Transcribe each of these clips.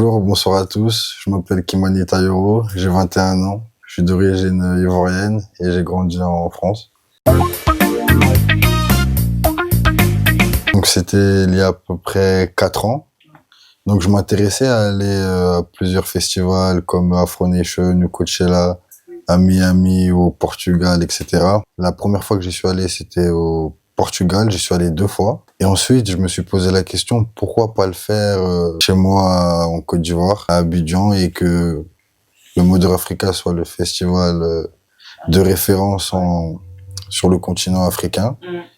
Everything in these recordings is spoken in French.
Bonjour, bonsoir à tous. Je m'appelle Kimani Tayoro, j'ai 21 ans. Je suis d'origine ivoirienne et j'ai grandi en France. Donc c'était il y a à peu près 4 ans. Donc je m'intéressais à aller à plusieurs festivals comme Afro Nation ou Coachella, à Miami, au Portugal, etc. La première fois que j'y suis allé, c'était au Portugal. J'y suis allé 2 fois. Et ensuite, je me suis posé la question, pourquoi pas le faire chez moi en Côte d'Ivoire, à Abidjan, et que le Mother Africa soit le festival de référence sur le continent africain,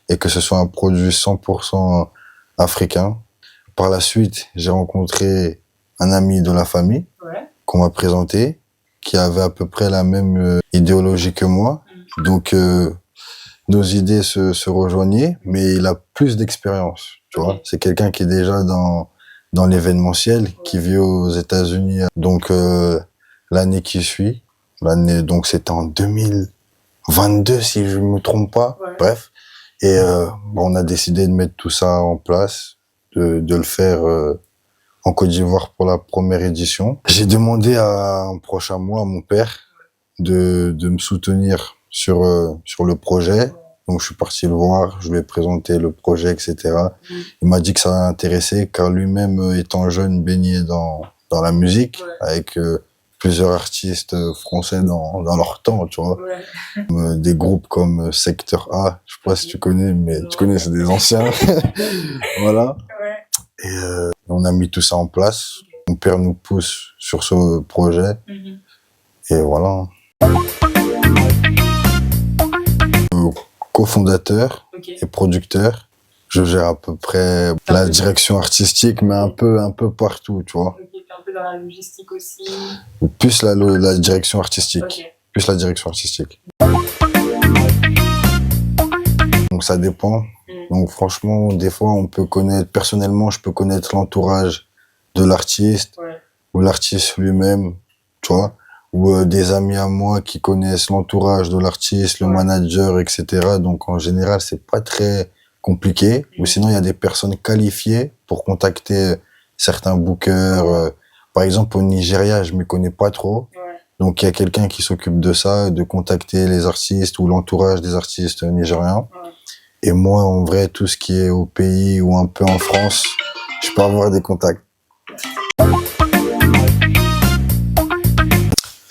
et que ce soit un produit 100% africain. Par la suite, j'ai rencontré un ami de la famille qu'on m'a présenté, qui avait à peu près la même idéologie que moi. Donc, nos idées se rejoignaient, mais il a plus d'expérience, tu vois. C'est quelqu'un qui est déjà dans l'événementiel, qui vit aux États-Unis. Donc, l'année qui suit, donc c'était en 2022, si je me trompe pas. Bref. Et, on a décidé de mettre tout ça en place, de le faire, en Côte d'Ivoire pour la première édition. J'ai demandé à un proche à moi, à mon père, de me soutenir sur le projet. Donc je suis parti le voir, je lui ai présenté le projet, etc. Il m'a dit que ça l'intéressait, car lui-même, étant jeune, baigné dans la musique, avec plusieurs artistes français dans leur temps, tu vois. Des groupes comme Secteur A, je sais pas si tu connais, mais tu connais, c'est des anciens. Voilà. Et on a mis tout ça en place. Mon père nous pousse sur ce projet. Et voilà. Co-fondateur et producteur. Je gère à peu près la direction artistique, mais un peu partout, tu vois. Un peu dans la logistique aussi. Plus la direction artistique. Plus la direction artistique. Donc ça dépend. Donc franchement, des fois, personnellement, je peux connaître l'entourage de l'artiste, ou l'artiste lui-même, tu vois. Ou des amis à moi qui connaissent l'entourage de l'artiste, le manager, etc. Donc en général, c'est pas très compliqué. Ou sinon, il y a des personnes qualifiées pour contacter certains bookers. Par exemple, au Nigeria, je me connais pas trop. Donc il y a quelqu'un qui s'occupe de ça, de contacter les artistes ou l'entourage des artistes nigérians. Et moi, en vrai, tout ce qui est au pays ou un peu en France, je peux avoir des contacts.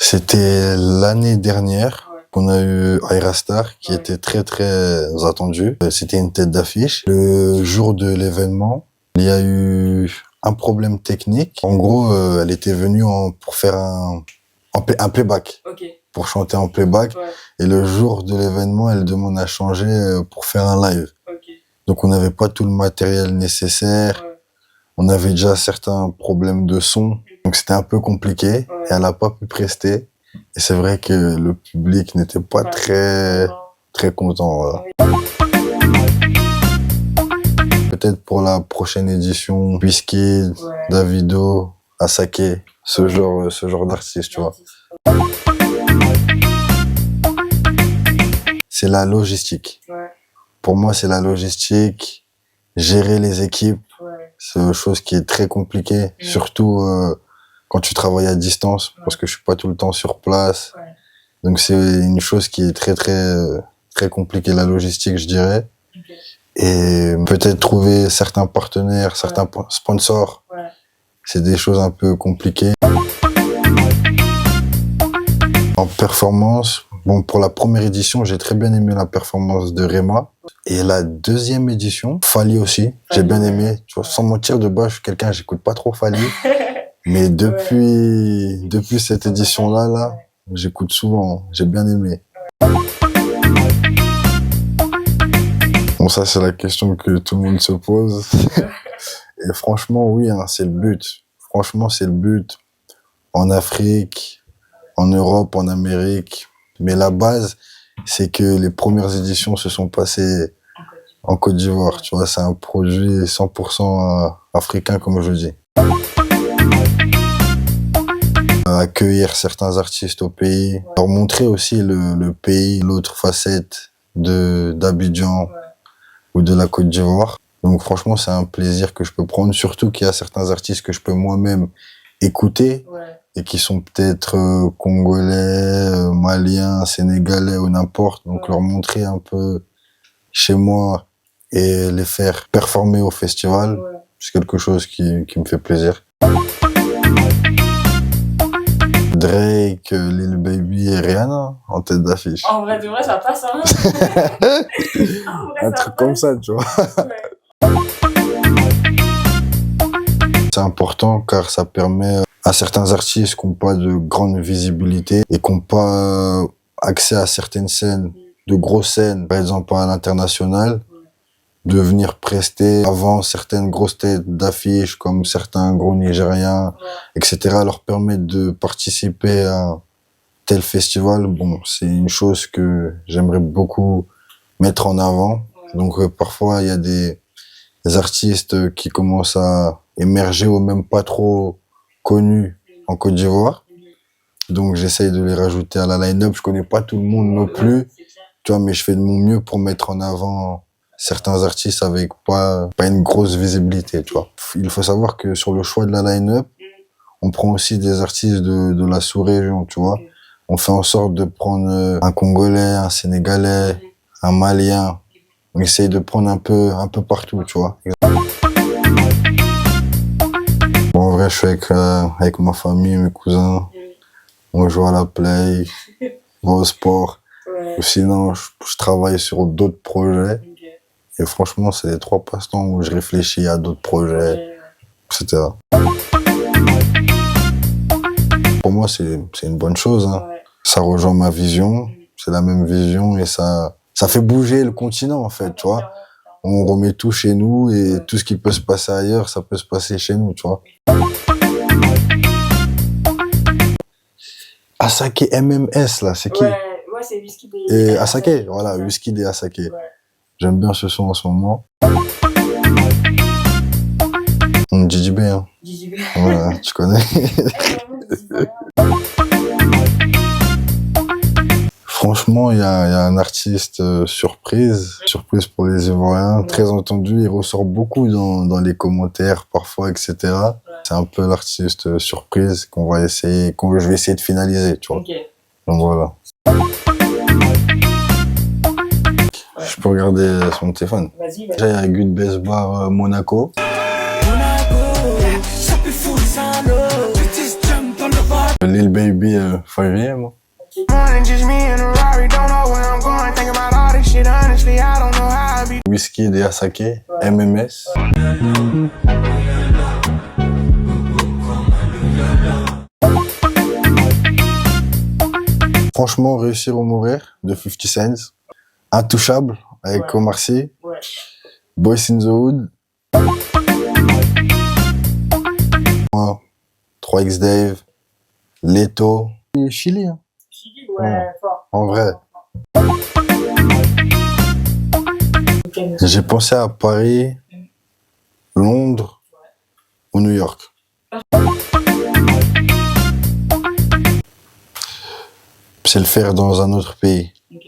C'était l'année dernière qu'on a eu Aerastar, qui était très très attendu. C'était une tête d'affiche. Le jour de l'événement, il y a eu un problème technique. En gros, elle était venue pour faire un playback. Pour chanter en playback. Et le jour de l'événement, elle demande à changer pour faire un live. Donc on n'avait pas tout le matériel nécessaire. On avait déjà certains problèmes de son. Donc c'était un peu compliqué. Et elle n'a pas pu prester. Et c'est vrai que le public n'était pas très content. Voilà. Peut-être pour la prochaine édition, Wizkid, Davido, Asake, ce genre d'artiste, tu vois. C'est la logistique. Pour moi, c'est la logistique, gérer les équipes, c'est une chose qui est très compliquée, surtout quand tu travailles à distance, parce que je suis pas tout le temps sur place. Donc c'est une chose qui est très compliquée, la logistique, je dirais. Et peut-être trouver certains partenaires, certains sponsors, c'est des choses un peu compliquées. En performance, bon, pour la première édition, j'ai très bien aimé la performance de Rema. Et la deuxième édition, Fally aussi, j'ai bien aimé. Tu vois, sans mentir, de base, je suis quelqu'un, j'écoute pas trop Fally. Mais depuis cette édition-là, j'écoute souvent, j'ai bien aimé. Bon, ça, c'est la question que tout le monde se pose. Et franchement, oui, hein, c'est le but. Franchement, c'est le but. En Afrique, en Europe, en Amérique. Mais la base, c'est que les premières éditions se sont passées en Côte d'Ivoire. Tu vois, c'est un produit 100% africain, comme je dis. Accueillir certains artistes au pays, leur montrer aussi le pays, l'autre facette d'Abidjan ou de la Côte d'Ivoire. Donc franchement, c'est un plaisir que je peux prendre, surtout qu'il y a certains artistes que je peux moi-même écouter Ouais. et qui sont peut-être congolais, maliens, sénégalais ou n'importe. Donc Ouais. leur montrer un peu chez moi et les faire performer au festival, Ouais. c'est quelque chose qui me fait plaisir. Drake, Lil Baby et Rihanna en tête d'affiche. En vrai, de vrai, ça passe, hein. En vrai, Un ça truc comme passe. ça, tu vois. Ouais. C'est important car ça permet à certains artistes qui n'ont pas de grande visibilité et qui n'ont pas accès à certaines scènes, de grosses scènes, par exemple à l'international, de venir prester avant certaines grosses têtes d'affiches comme certains gros Nigériens, Ouais. etc. leur permettre de participer à tel festival. Bon, c'est une chose que j'aimerais beaucoup mettre en avant. Ouais. Donc parfois il y a des artistes qui commencent à émerger ou même pas trop connus en Côte d'Ivoire. Donc j'essaye de les rajouter à la line-up. Je connais pas tout le monde non plus, C'est clair. tu vois, mais je fais de mon mieux pour mettre en avant certains artistes avec pas une grosse visibilité, tu vois. Il faut savoir que sur le choix de la line-up, on prend aussi des artistes de la sous-région, tu vois. On fait en sorte de prendre un Congolais, un Sénégalais, un Malien. On essaye de prendre un peu partout, tu vois. Bon, en vrai, je suis avec ma famille, mes cousins. On joue à la play, on va au sport. Ouais. Ou sinon, je travaille sur d'autres projets. Ok. Et franchement, c'est les 3 passe-temps où je réfléchis à d'autres projets, Ouais. etc. Pour moi, c'est une bonne chose, hein. Ouais. Ça rejoint ma vision. C'est la même vision et ça fait bouger le continent, en fait, tu vois. On remet tout chez nous et tout ce qui peut se passer ailleurs, ça peut se passer chez nous, tu vois. Asake MMS, là, c'est qui? Ouais, ouais, c'est Whisky des... Et Asake, voilà, Whisky et Asake. Ouais. J'aime bien ce son en ce moment. JJB, hein. JJB. Voilà, tu connais. Franchement, il y a un artiste surprise pour les Ivoiriens, très entendu. Il ressort beaucoup dans les commentaires parfois, etc. C'est un peu l'artiste surprise que je vais essayer de finaliser, tu vois. Ok. Donc voilà. Je peux regarder son téléphone. Vas-y, Déjà, il y a Good Best Bar Monaco. Lil Baby 5ème. Whisky et Asake, MMS. Franchement, Réussir ou Mourir de 50 Cent. Intouchable avec Omar Sy. Ouais. Boys in the Hood. 3X Dave. Leto. Et Chili, hein. Chili, ouais, fort. En vrai. J'ai pensé à Paris, Londres ou New York. C'est le faire dans un autre pays. Ok.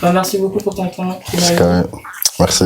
Bah, merci beaucoup pour ton temps. C'est quand même... Merci.